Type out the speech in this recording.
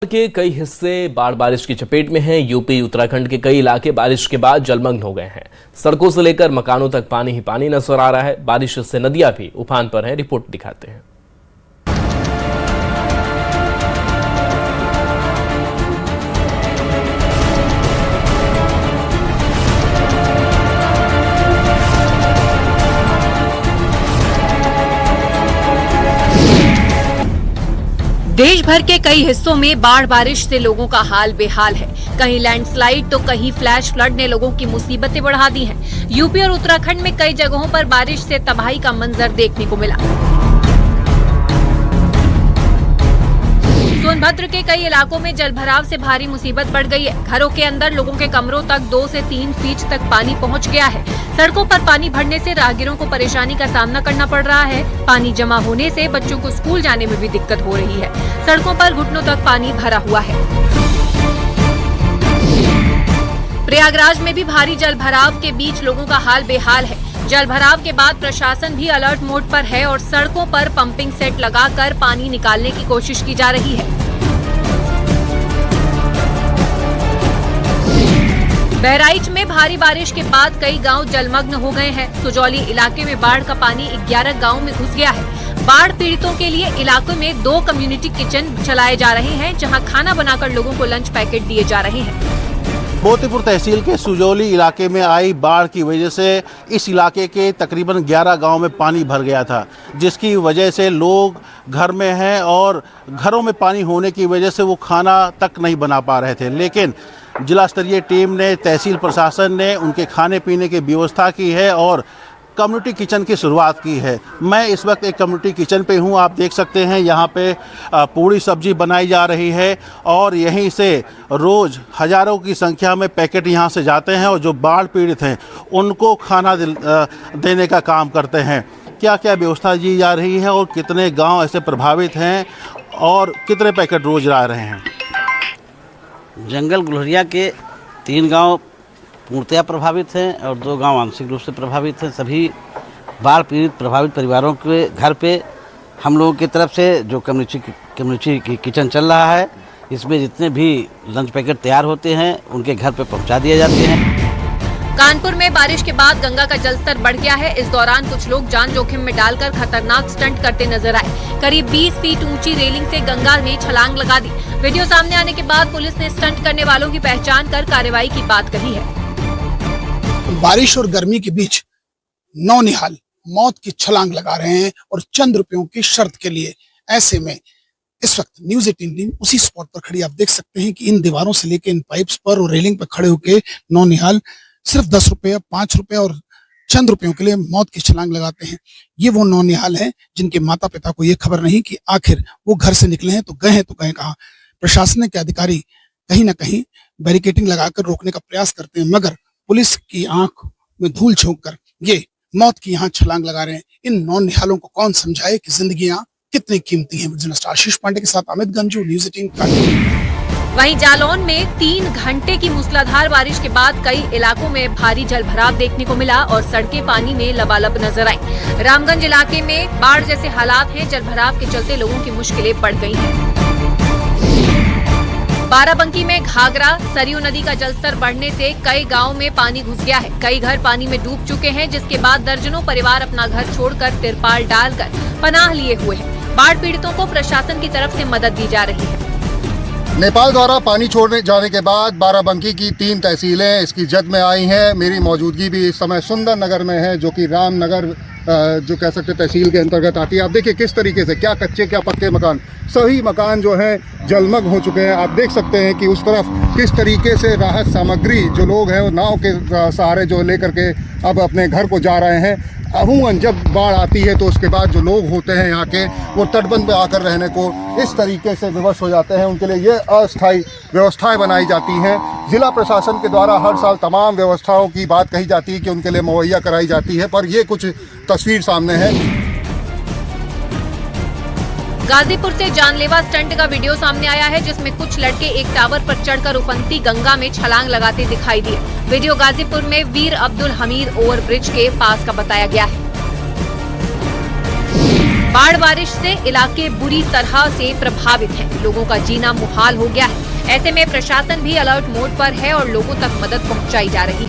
के कई हिस्से बाढ़ बारिश की चपेट में हैं। यूपी उत्तराखंड के कई इलाके बारिश के बाद जलमग्न हो गए हैं। सड़कों से लेकर मकानों तक पानी ही पानी नजर आ रहा है। बारिश से नदियां भी उफान पर हैं। रिपोर्ट दिखाते हैं। देश भर के कई हिस्सों में बाढ़ बारिश से लोगों का हाल बेहाल है। कहीं लैंडस्लाइड तो कहीं फ्लैश फ्लड ने लोगों की मुसीबतें बढ़ा दी हैं। यूपी और उत्तराखंड में कई जगहों पर बारिश से तबाही का मंजर देखने को मिला। सोनभद्र के कई इलाकों में जलभराव से भारी मुसीबत बढ़ गई है। घरों के अंदर लोगों के कमरों तक 2 से 3 फीट तक पानी पहुंच गया है। सड़कों पर पानी भरने से राहगीरों को परेशानी का सामना करना पड़ रहा है। पानी जमा होने से बच्चों को स्कूल जाने में भी दिक्कत हो रही है। सड़कों पर घुटनों तक पानी भरा हुआ है। प्रयागराज में भी भारी जलभराव के बीच लोगों का हाल बेहाल है। जलभराव के बाद प्रशासन भी अलर्ट मोड पर है और सड़कों पर पंपिंग सेट लगाकर पानी निकालने की कोशिश की जा रही है। बहराइच में भारी बारिश के बाद कई गांव जलमग्न हो गए हैं। सुजौली इलाके में बाढ़ का पानी 11 गांव में घुस गया है। बाढ़ पीड़ितों के लिए इलाके में 2 कम्युनिटी किचन चलाए जा रहे हैं, जहां खाना बनाकर लोगों को लंच पैकेट दिए जा रहे हैं। मोतीपुर तहसील के सुजौली इलाके में आई बाढ़ की वजह से इस इलाके के तकरीबन 11 गांव में पानी भर गया था, जिसकी वजह से लोग घर में हैं और घरों में पानी होने की वजह से वो खाना तक नहीं बना पा रहे थे। लेकिन जिला स्तरीय टीम ने, तहसील प्रशासन ने उनके खाने पीने की व्यवस्था की है और कम्युनिटी किचन की शुरुआत की है। मैं इस वक्त एक कम्युनिटी किचन पे हूँ। आप देख सकते हैं यहाँ पे पूरी सब्जी बनाई जा रही है और यहीं से रोज़ हज़ारों की संख्या में पैकेट यहाँ से जाते हैं और जो बाढ़ पीड़ित हैं उनको खाना देने का काम करते हैं। क्या क्या व्यवस्था की जा रही है और कितने गाँव ऐसे प्रभावित हैं और कितने पैकेट रोज़ जा रहे हैं? जंगल गुलहरिया के 3 गांव पूर्णतया प्रभावित हैं और 2 गांव आंशिक रूप से प्रभावित हैं। सभी बाढ़ पीड़ित प्रभावित परिवारों के घर पे हम लोगों की तरफ से जो कम्युनिटी किचन चल रहा है, इसमें जितने भी लंच पैकेट तैयार होते हैं उनके घर पे पहुंचा दिए जाते हैं। कानपुर में बारिश के बाद गंगा का जलस्तर बढ़ गया है। इस दौरान कुछ लोग जान जोखिम में डालकर खतरनाक स्टंट करते नजर आए। करीब 20 फीट ऊंची रेलिंग से गंगा में छलांग लगा दी। वीडियो सामने आने के बाद पुलिस ने स्टंट करने वालों की पहचान कर कार्रवाई की बात कही है। बारिश और गर्मी के बीच नौनिहाल मौत की छलांग लगा रहे हैं और चंद रुपयों की शर्त के लिए। ऐसे में इस वक्त न्यूज़ 18 टीम उसी स्पॉट पर खड़ी। आप देख सकते हैं कि इन दीवारों से लेकर इन पाइप्स पर और रेलिंग पर खड़े होकर नौनिहाल सिर्फ 10 रुपये, 5 रुपये और चंद रुपयों के लिए मौत की छलांग लगाते हैं। ये वो नौनिहाल हैं जिनके माता पिता को ये खबर नहीं कि आखिर वो घर से निकले हैं तो गए कहाँ। प्रशासन के अधिकारी कहीं ना कहीं बैरिकेडिंग लगाकर रोकने का प्रयास करते हैं, मगर पुलिस की आंख में धूल झोंककर ये मौत की यहाँ छलांग लगा रहे हैं। इन नौनिहालों को कौन समझाए कि जिंदगियां कितनी कीमती हैं। जर्नलिस्ट आशीष पांडे के साथ अमित गंजू, न्यूज़ 18। वहीं जालौन में 3 घंटे की मूसलाधार बारिश के बाद कई इलाकों में भारी जलभराव देखने को मिला और सड़कें पानी में लबालब नजर आई। रामगंज इलाके में बाढ़ जैसे हालात हैं। जलभराव के चलते लोगों की मुश्किलें बढ़ गई हैं। बाराबंकी में घाघरा सरयू नदी का जलस्तर बढ़ने से कई गांव में पानी घुस गया है। कई घर पानी में डूब चुके हैं, जिसके बाद दर्जनों परिवार अपना घर छोड़कर तिरपाल डालकर पनाह लिए हुए हैं। बाढ़ पीड़ितों को प्रशासन की तरफ से मदद दी जा रही है। नेपाल द्वारा पानी छोड़ने जाने के बाद बाराबंकी की 3 तहसीलें इसकी जद में आई हैं। मेरी मौजूदगी भी इस समय सुंदर नगर में है, जो कि रामनगर जो कह सकते तहसील के अंतर्गत आती है। आप देखिए किस तरीके से, क्या कच्चे क्या पक्के मकान, सभी मकान जो हैं जलमग्न हो चुके हैं। आप देख सकते हैं कि उस तरफ किस तरीके से राहत सामग्री जो लोग हैं वो नाव के सहारे जो लेकर के अब अपने घर को जा रहे हैं। अमूमन जब बाढ़ आती है तो उसके बाद जो लोग होते हैं यहाँ के, वो तटबंध पे आकर रहने को इस तरीके से विवश हो जाते हैं। उनके लिए ये अस्थायी व्यवस्थाएं बनाई जाती हैं। जिला प्रशासन के द्वारा हर साल तमाम व्यवस्थाओं की बात कही जाती है कि उनके लिए मुहैया कराई जाती है, पर ये कुछ तस्वीर सामने है। गाजीपुर से जानलेवा स्टंट का वीडियो सामने आया है, जिसमें कुछ लड़के एक टावर पर चढ़कर उफनती गंगा में छलांग लगाते दिखाई दिए। वीडियो गाजीपुर में वीर अब्दुल हमीद ओवरब्रिज के पास का बताया गया है। बाढ़ बारिश से इलाके बुरी तरह से प्रभावित हैं। लोगों का जीना मुहाल हो गया है। ऐसे में प्रशासन भी अलर्ट मोड पर है और लोगों तक मदद पहुंचाई जा रही है।